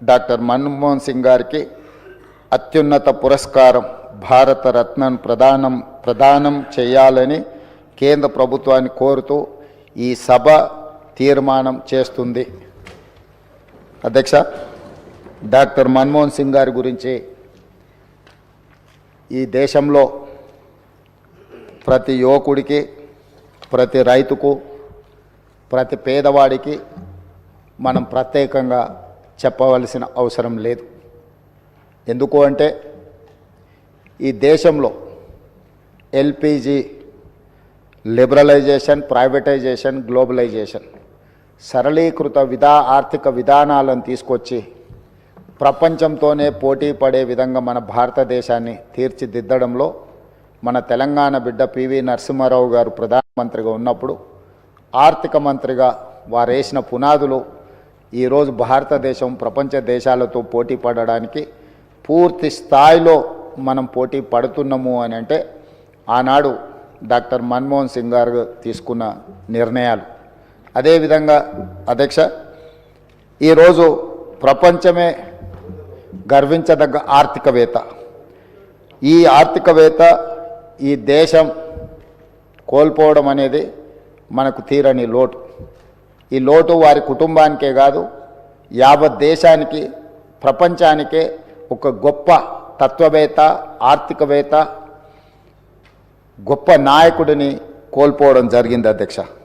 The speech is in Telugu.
డాక్టర్ మన్మోహన్ సింగ్ గారికి అత్యున్నత పురస్కారం భారత రత్నను ప్రదానం చేయాలని కేంద్ర ప్రభుత్వాన్ని కోరుతూ ఈ సభ తీర్మానం చేస్తుంది. అధ్యక్ష, డాక్టర్ మన్మోహన్ సింగ్ గారి గురించి ఈ దేశంలో ప్రతి యువకుడికి, ప్రతి రైతుకు, ప్రతి పేదవాడికి మనం ప్రత్యేకంగా చెప్పవలసిన అవసరం లేదు. ఎందుకు అంటే ఈ దేశంలో ఎల్పిజి లిబరలైజేషన్, ప్రైవేటైజేషన్, గ్లోబలైజేషన్ సరళీకృత ఆర్థిక విధానాలను తీసుకొచ్చి ప్రపంచంతోనే పోటీ పడే విధంగా మన భారతదేశాన్ని తీర్చిదిద్దడంలో మన తెలంగాణ బిడ్డ పివి నరసింహారావు గారు ప్రధానమంత్రిగా ఉన్నప్పుడు ఆర్థిక మంత్రిగా వారు వేసిన పునాదులు ఈరోజు భారతదేశం ప్రపంచ దేశాలతో పోటీ పడడానికి పూర్తి స్థాయిలో మనం పోటీ పడుతున్నాము అని అంటే ఆనాడు డాక్టర్ మన్మోహన్ సింగ్ గారు తీసుకున్న నిర్ణయాలు. అదేవిధంగా అధ్యక్ష, ఈరోజు ప్రపంచమే గర్వించదగ్గ ఆర్థికవేత్త, ఈ ఆర్థికవేత్త ఈ దేశం కోల్పోవడం అనేది మనకు తీరని లోటు. ఈ లోటు వారి కుటుంబానికే కాదు, యావత్ దేశానికి, ప్రపంచానికే ఒక గొప్ప తత్వవేత్త, ఆర్థికవేత్త, గొప్ప నాయకుడిని కోల్పోవడం జరిగింది అధ్యక్ష.